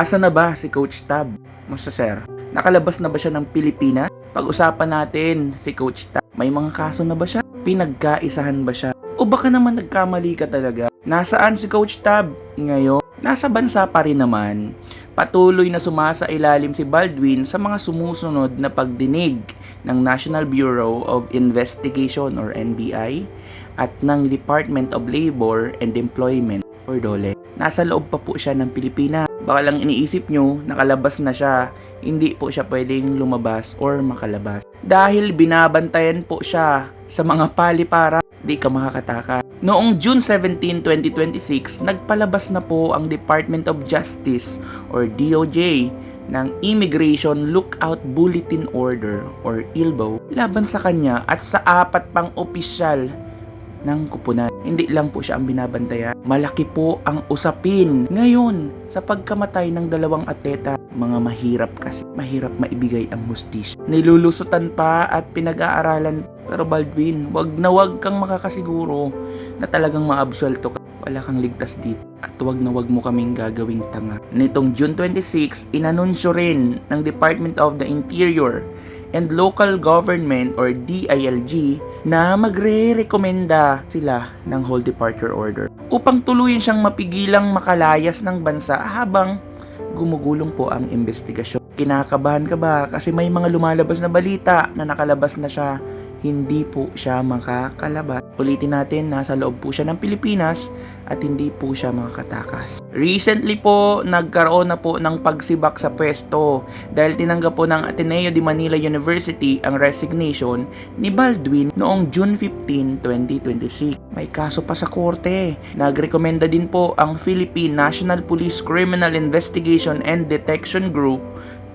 Asa na ba si Coach Tab? Musta sir? Nakalabas na ba siya ng Pilipinas? Pag-usapan natin si Coach Tab. May mga kaso na ba siya? Pinagkaisahan ba siya? O baka naman nagkamali ka talaga? Nasaan si Coach Tab ngayon? Nasa bansa pa rin naman. Patuloy na sumasailalim si Baldwin sa mga sumusunod na pagdinig ng National Bureau of Investigation or NBI at ng Department of Labor and Employment or DOLE. Nasa loob pa po siya ng Pilipinas. Baka lang iniisip nyo, nakalabas na siya. Hindi po siya pwedeng lumabas or makalabas. Dahil binabantayan po siya sa mga palipara, di ka makakataka. Noong June 17, 2026, nagpalabas na po ang Department of Justice or DOJ ng Immigration Lookout Bulletin Order or ILBO laban sa kanya at sa 4 pang opisyal ng kupunan. Hindi lang po siya ang binabantayan. Malaki po ang usapin ngayon sa pagkamatay ng 2 atleta. Mga mahirap kasi. Mahirap maibigay ang hustisya. Nilulusutan pa at pinag-aaralan. Pero Baldwin, wag kang makakasiguro na talagang maabsuelto ka. Wala kang ligtas dito. At wag mo kaming gagawing tanga. Nitong June 26, inanunsyo rin ng Department of the Interior and Local Government or DILG na magre-rekomenda sila ng whole departure order upang tuluyan siyang mapigilang makalayas ng bansa habang gumugulong po ang investigasyon. Kinakabahan ka ba? Kasi may mga lumalabas na balita na nakalabas na siya. Hindi po siya makakalabas. Ulitin natin, nasa loob po siya ng Pilipinas at hindi po siya makakatakas. Recently po, nagkaroon na po ng pagsibak sa pwesto dahil tinanggap po ng Ateneo de Manila University ang resignation ni Baldwin noong June 15, 2026. May kaso pa sa korte. Nagrekomenda din po ang Philippine National Police Criminal Investigation and Detection Group,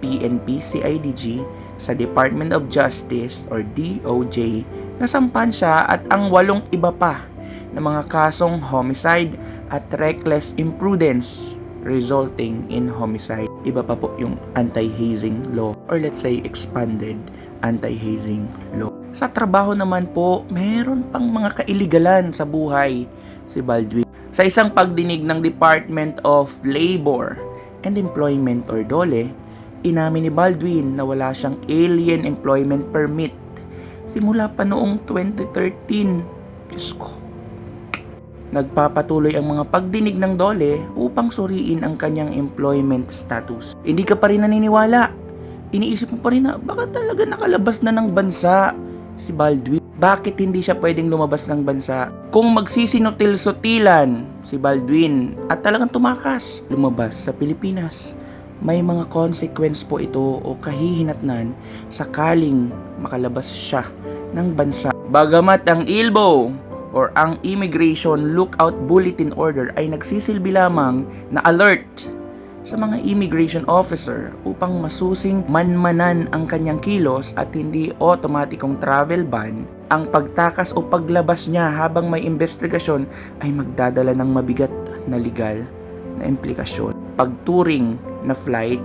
PNP-CIDG, sa Department of Justice or DOJ na sampan siya at ang 8 iba pa na mga kasong homicide at reckless imprudence resulting in homicide. Iba pa po yung anti-hazing law or let's say expanded anti-hazing law. Sa trabaho naman po, meron pang mga kailigalan sa buhay si Baldwin. Sa isang pagdinig ng Department of Labor and Employment or DOLE, inamin ni Baldwin na wala siyang alien employment permit simula pa noong 2013. Diyos ko. Nagpapatuloy ang mga pagdinig ng DOLE upang suriin ang kanyang employment status. Hindi ka pa rin naniniwala. Iniisip mo pa rin na baka talaga nakalabas na ng bansa si Baldwin. Bakit hindi siya pwedeng lumabas ng bansa? Kung magsisinutil-sutilan si Baldwin at talagang tumakas lumabas sa Pilipinas, may mga consequence po ito o kahihinatnan sakaling makalabas siya ng bansa. Bagamat ang ILBO or ang Immigration Lookout Bulletin Order ay nagsisilbi lamang na alert sa mga immigration officer upang masusing manmanan ang kanyang kilos at hindi otomatikong travel ban, ang pagtakas o paglabas niya habang may investigasyon ay magdadala ng mabigat na legal na implikasyon. Pagturing na flight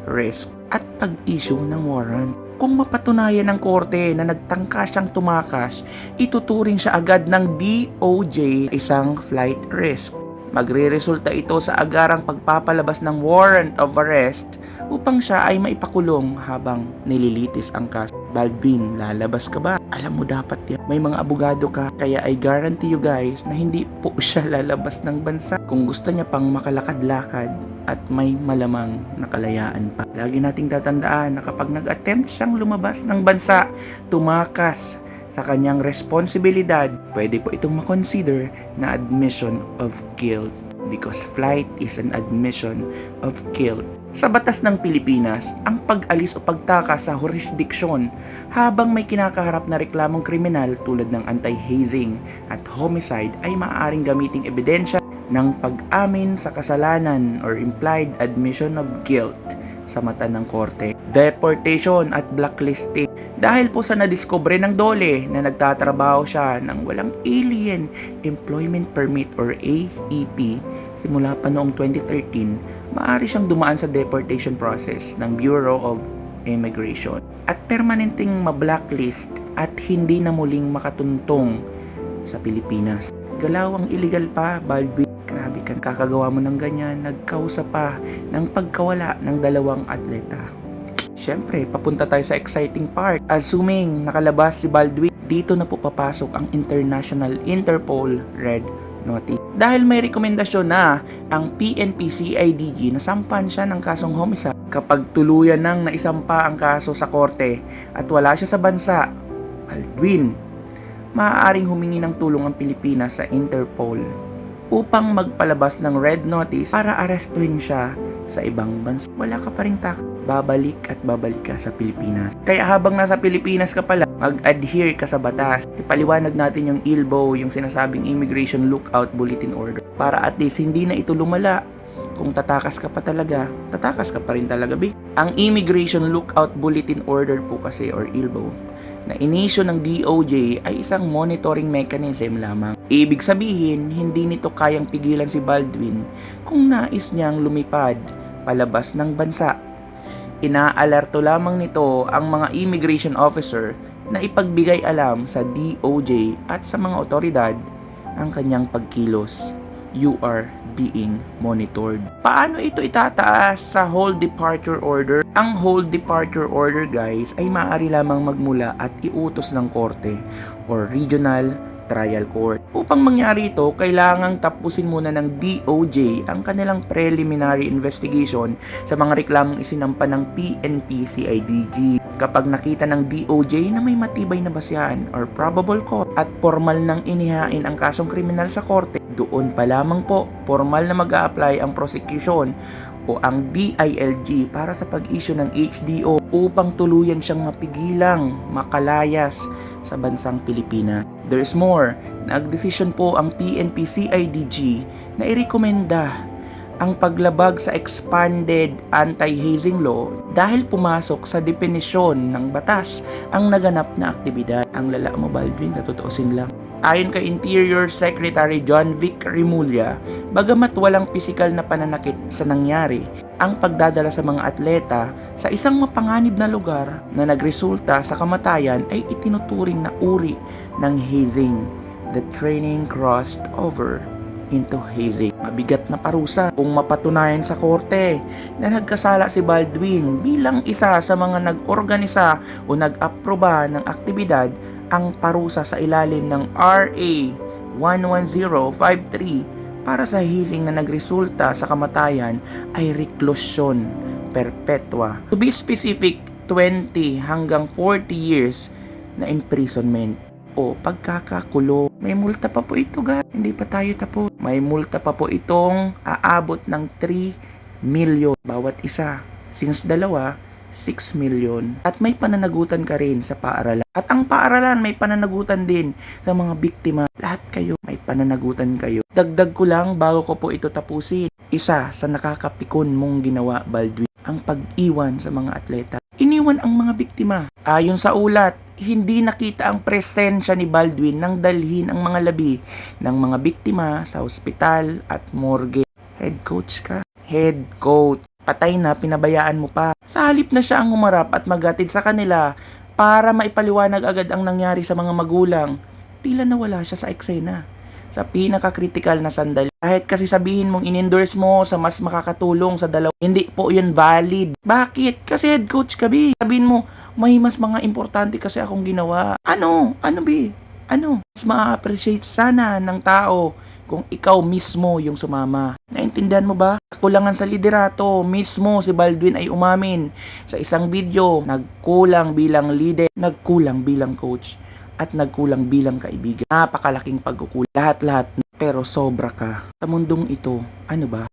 risk at pag-issue ng warrant. Kung mapatunayan ng korte na nagtangka siyang tumakas, ituturing siya agad ng DOJ isang flight risk. Magre-resulta ito sa agarang pagpapalabas ng warrant of arrest upang siya ay maipakulong habang nililitis ang kaso. Baldwin, lalabas ka ba? Alam mo dapat yan. May mga abogado ka, kaya I guarantee you guys na hindi po siya lalabas ng bansa. Kung gusto niya pang makalakad-lakad at may malamang nakalayaan pa. Lagi nating tatandaan na kapag nag-attempt siyang lumabas ng bansa, tumakas sa kanyang responsibilidad, pwede po itong makonsider na admission of guilt because flight is an admission of guilt. Sa batas ng Pilipinas, ang pag-alis o pagtakas sa jurisdiksyon habang may kinakaharap na reklamong kriminal tulad ng anti-hazing at homicide ay maaaring gamiting ebidensya ng pag-amin sa kasalanan or implied admission of guilt sa mata ng korte. Deportation at blacklisting. Dahil po sa nadiskubre ng DOLE na nagtatrabaho siya ng walang alien employment permit or AEP simula pa noong 2013, maaari siyang dumaan sa deportation process ng Bureau of Immigration at permanenteng ma-blacklist at hindi na muling makatuntong sa Pilipinas. Galawang illegal pa, Baldwin. Grabe ka, pagkakagawa mo ng ganyan, nagkausa pa ng pagkawala ng dalawang atleta. Siyempre, papunta tayo sa exciting part. Assuming nakalabas si Baldwin, dito na po papasok ang International Interpol Red Notice. Dahil may rekomendasyon na ang PNP-CIDG na sampan siya ng kasong homicide. Kapag tuluyan nang naisampa ang kaso sa korte at wala siya sa bansa, Baldwin, maaaring humingi ng tulong ang Pilipinas sa Interpol upang magpalabas ng red notice para arestuhin siya sa ibang bansa. Wala ka pa rin babalik at babalik ka sa Pilipinas. Kaya habang nasa Pilipinas ka pala, mag-adhere ka sa batas. Ipaliwanag natin yung ILBO, yung sinasabing Immigration Lookout Bulletin Order, para at least hindi na ito lumala. Kung tatakas ka pa talaga, tatakas ka pa rin talaga, be. Ang Immigration Lookout Bulletin Order po kasi, or ILBO, na inisyo ng DOJ ay isang monitoring mechanism lamang. Ibig sabihin, hindi nito kayang pigilan si Baldwin kung nais niyang lumipad palabas ng bansa. Inaalerto lamang nito ang mga immigration officer na ipagbigay alam sa DOJ at sa mga otoridad ang kanyang pagkilos. You are being monitored. Paano ito itataas sa hold departure order? Ang hold departure order, guys, ay maaari lamang magmula at iutos ng korte or regional trial court. Upang mangyari ito, kailangang tapusin muna ng DOJ ang kanilang preliminary investigation sa mga reklamong isinampa ng PNP-CIDG. Kapag nakita ng DOJ na may matibay na basihan or probable cause at formal nang inihain ang kasong kriminal sa korte, doon pa lamang po formal na mag-a-apply ang prosecution o ang DILG para sa pag-issue ng HDO upang tuluyan siyang mapigilang makalayas sa bansang Pilipinas. There's more, nagdesisyon po ang PNP-CIDG na irekomenda ang paglabag sa expanded anti-hazing law dahil pumasok sa definisyon ng batas ang naganap na aktibidad. Ang lala mo, Baldwin, natutuusin lang. Ayon kay Interior Secretary John Vic Remulla, bagamat walang pisikal na pananakit sa nangyari, ang pagdadala sa mga atleta sa isang mapanganib na lugar na nagresulta sa kamatayan ay itinuturing na uri ng hazing. The training crossed over into hazing. Mabigat na parusa kung mapatunayan sa korte na nagkasala si Baldwin bilang isa sa mga nag-organisa o nag-aproba ng aktibidad. Ang parusa sa ilalim ng RA 11053 para sa hazing na nagresulta sa kamatayan ay reklusyon perpetua. To be specific, 20 hanggang 40 years na imprisonment o pagkakakulong. May multa pa po ito, guys. Hindi pa tayo tapos. May multa pa po itong aabot ng 3 million bawat isa. Since dalawa, 6 million. At may pananagutan ka rin sa paaralan. At ang paaralan may pananagutan din sa mga biktima. Lahat kayo may pananagutan kayo. Dagdag ko lang bago ko po ito tapusin. Isa sa nakakapikon mong ginawa, Baldwin, ang pag-iwan sa mga atleta. Iniwan ang mga biktima. Ayon sa ulat, hindi nakita ang presensya ni Baldwin nang dalhin ang mga labi ng mga biktima sa ospital at morgue. Head coach ka. Head coach. Patay na, pinabayaan mo pa. Sa halip na siya ang humarap at maghatid sa kanila para maipaliwanag agad ang nangyari sa mga magulang, tila nawala siya sa eksena. Sa pinaka-critical na sandali. Kahit kasi sabihin mong in-endorse mo sa mas makakatulong sa dalawa, hindi po yun valid. Bakit? Kasi head coach ka, bi. Sabihin mo, may mas mga importante kasi akong ginawa. Ano? Ano, bi? Ano? Mas ma-appreciate sana ng tao kung ikaw mismo yung sumama. Naintindihan mo ba? Kulangan sa liderato, mismo si Baldwin ay umamin sa isang video, nagkulang bilang leader, nagkulang bilang coach, at nagkulang bilang kaibigan. Napakalaking pagkukulang. Lahat-lahat, pero sobra ka. Sa mundong ito, ano ba?